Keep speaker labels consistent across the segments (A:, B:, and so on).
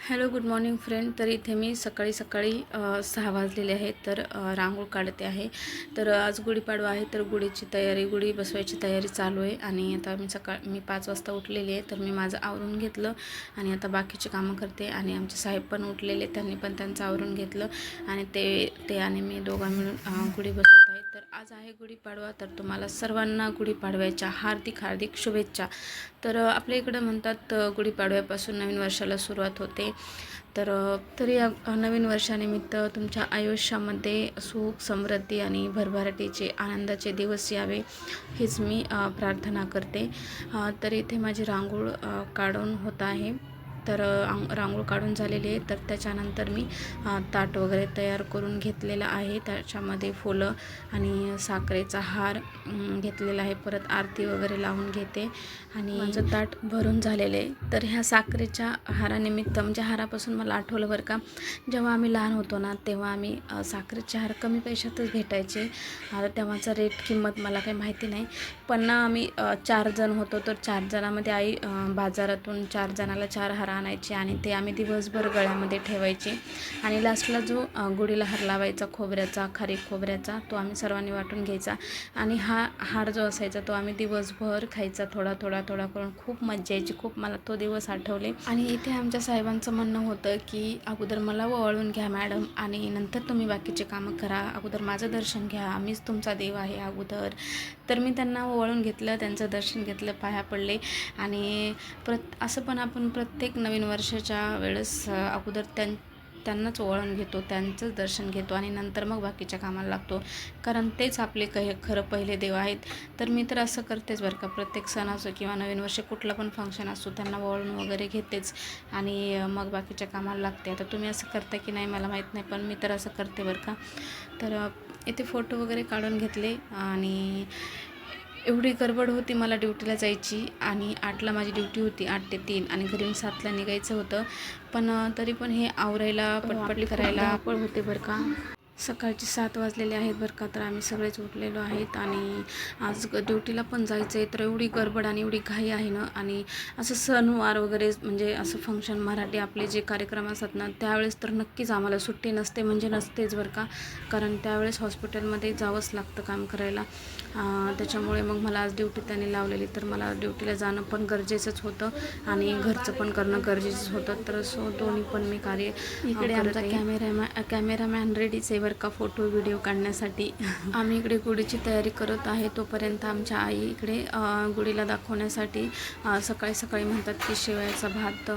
A: Hello good morning friend. तर इथे मी सकाळी 6 वाजलेले आहेत. तर रांगोळ काढते आहे. तर आज गुढीपाडवा आहे. तर गुढीची तयारी, गुढी बसवायची तयारी चालू आहे. आणि आता मी 5 वाजता उठलेली आहे. तर मी माझं आवरून घेतलं आणि आता बाकीची कामं करते. आणि आमचे साहेब पण उठलेले, त्यांनी पण त्यांचं आवरून घेतलं आणि ते आणि मी दोघं मिळून गुढी बसवत आहे. तर आज आहे गुढीपाडवा. तर तुम्हाला सर्वांना गुढीपाडव्याच्या हार्दिक हार्दिक शुभेच्छा. तर आपल्या इकडं म्हणतात गुढीपाडव्यापासून नवीन वर्षाला सुरुवात होते. तर या नवीन वर्षानिमित्त तुमच्या आयुष्यामध्ये सुख, समृद्धी आणि भरभराटीचे आनंदाचे दिवस यावे हीच मी प्रार्थना करते. तर इथे माझी रांगोळ काढून होत आहे. तर रांगोळ काढून झालेली आहे. तर त्याच्यानंतर मी ताट वगैरे तयार करून घेतलेलं आहे. त्याच्यामध्ये फुलं आणि साखरेचा हार घेतलेला आहे. परत आरती वगैरे लावून घेते आणि माझं ताट भरून झालेलं आहे. तर ह्या साखरेच्या हारानिमित्त म्हणजे हारापासून मला आठवलं बरं का, जेव्हा आम्ही लहान होतो ना, तेव्हा आम्ही साखरेचे हार कमी पैशातच भेटायचे. आता तेव्हाचा रेट किंमत मला काही माहिती नाही. पण ना आम्ही 4 जण होतो. तर 4 जणांमध्ये आई बाजारातून 4 जणाला 4 हार आणायचे आणि ते आम्ही दिवसभर गळ्यामध्ये ठेवायचे. आणि लास्टला जो गुढीला हार लावायचा खोबऱ्याचा, खारीक खोबऱ्याचा, तो आम्ही सर्वांनी वाटून घ्यायचा. आणि हा हार जो असायचा तो आम्ही दिवसभर खायचा, थोडा थोडा थोडा करून. खूप मज्जा यायची. खूप मला तो दिवस आठवले. आणि इथे आमच्या साहेबांचं म्हणणं होतं की अगोदर मला ओवाळून घ्या मॅडम आणि नंतर तुम्ही बाकीचे कामं करा. अगोदर माझं दर्शन घ्या, मीच तुमचा देव आहे अगोदर. तर मी त्यांना ओवाळून घेतलं, त्यांचं दर्शन घेतलं, पाया पडले. आणि असं पण आपण प्रत्येक नवीन वर्षाच्या वेळेस अगोदर त्यांनाच ओवाळून घेतो, त्यांचंच दर्शन घेतो आणि नंतर मग बाकीच्या कामाला लागतो. कारण तेच आपले खरं पहिले देव आहेत. तर मी तर असं करतेच बरं का. प्रत्येक सण असो किंवा नवीन वर्ष कुठलं पण फंक्शन असो, त्यांना ओवाळून वगैरे घेतेच आणि मग बाकीच्या कामाला लागते. आता तुम्ही असं करता की नाही मला माहीत नाही, पण मी तर असं करते बरं का. तर इथे फोटो वगैरे काढून घेतले आणि एवढी गडबड होती मला ड्युटीला जायची. आणि 8ला माझी ड्युटी होती, 8 ते 3, आणि घरी 7ला निघायचं होतं. पण तरी पण हे आवरायला, पटपट करायला पळ होते बरं का. सकाळचे 7 वाजलेले आहेत बरं का. तर आम्ही सगळेच उठलेलो आहेत आणि आज ड्युटीला पण जायचं आहे. तर एवढी गडबड आणि एवढी घाई आहे ना. आणि असं सणवार वगैरे म्हणजे असं फंक्शन, मराठी आपले जे कार्यक्रम असतात ना, त्यावेळेस तर नक्कीच आम्हाला सुट्टी नसते, म्हणजे नसतेच बरं का. कारण त्यावेळेस हॉस्पिटलमध्ये जावंच लागतं काम करायला. त्याच्यामुळे मग मला आज ड्युटी त्यांनी लावलेली. तर मला ड्युटीला जाणं पण गरजेचंच होतं आणि घरचं पण करणं गरजेचंच होतं. तर दोन्ही पण मी कार्य इकडे आमचा कॅमेरामॅन रेडीच आहे बरं का फोटो व्हिडिओ काढण्यासाठी. आम्ही इकडे गुढीची तयारी करत आहे. तोपर्यंत आमच्या आई इकडे गुढीला दाखवण्यासाठी सकाळी सकाळी म्हणतात की शेवयाचा भात,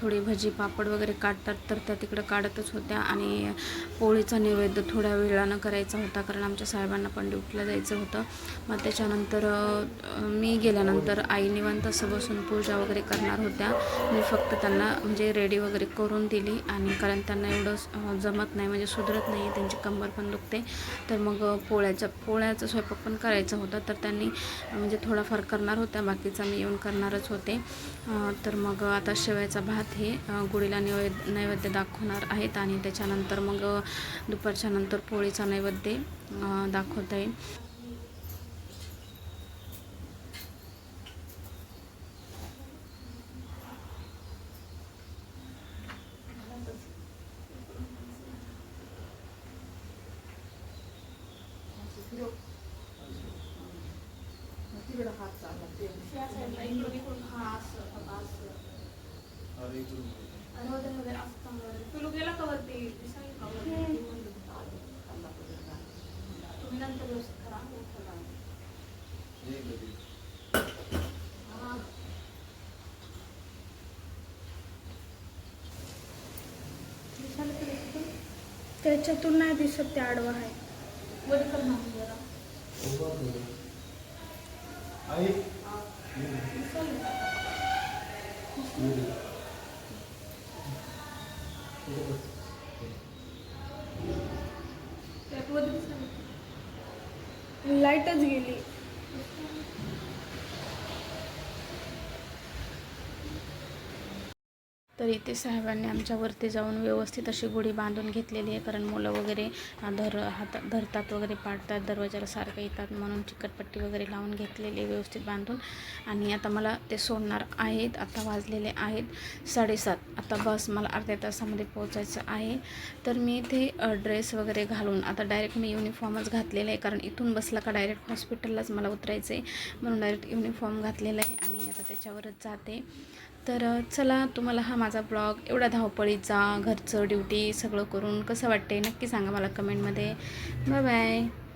A: थोडी भजी पापड वगैरे काढतात. तर त्या तिकडं काढतच होत्या. आणि पोळीचा नैवेद्य थोड्या वेळानं करायचा होता, कारण आमच्या साहेबांना पण ड्युटीला जायचं होतं. मग त्याच्यानंतर मी गेल्यानंतर आई निवांत असं बसून पूजा वगैरे करणार होत्या. मी फक्त त्यांना म्हणजे रेडी वगैरे करून दिली. आणि कारण त्यांना एवढं जमत नाही, म्हणजे सुधरत नाही, त्यांची कंबर पण दुखते. तर मग पोळ्याचा स्वयंपाक पण करायचा होता. तर त्यांनी म्हणजे थोडाफार करणार होत्या, बाकीचा मी येऊन करणारच होते. तर मग आता शेवयाचा भात हे गुढीला नैवेद्य दाखवणार आहेत. आणि त्याच्यानंतर मग दुपारच्या नंतर पोळीचा नैवेद्य दाखवता येईल.
B: त्याच्यातून नाही दिसत, ते आडवा आहे. लाईटच गेली.
A: तर इथे साहेबांनी आमच्यावरती जाऊन व्यवस्थित अशी गुढी बांधून घेतलेली आहे, कारण मुलं वगैरे धरतात वगैरे, पाडतात, दरवाजाला सारखं येतात म्हणून चिकटपट्टी वगैरे लावून घेतलेली आहे व्यवस्थित बांधून. आणि आता मला ते सोडणार आहेत. आता वाजलेले आहेत 7:30. आता बस मला अर्ध्या तासामध्ये पोहोचायचं आहे. तर मी इथे ड्रेस वगैरे घालून आता डायरेक्ट मी युनिफॉर्मच घातलेला आहे, कारण इथून बसला का डायरेक्ट हॉस्पिटललाच मला उतरायचं आहे, म्हणून डायरेक्ट युनिफॉर्म घातलेला आहे आणि आता त्याच्यावरच जाते. तर चला, तुम्हाला हा माझा ब्लॉग एवढा धावपळीचा, घरचं ड्युटी सगळं करून कसं वाटते नक्की सांगा मला कमेंटमध्ये. Bye bye.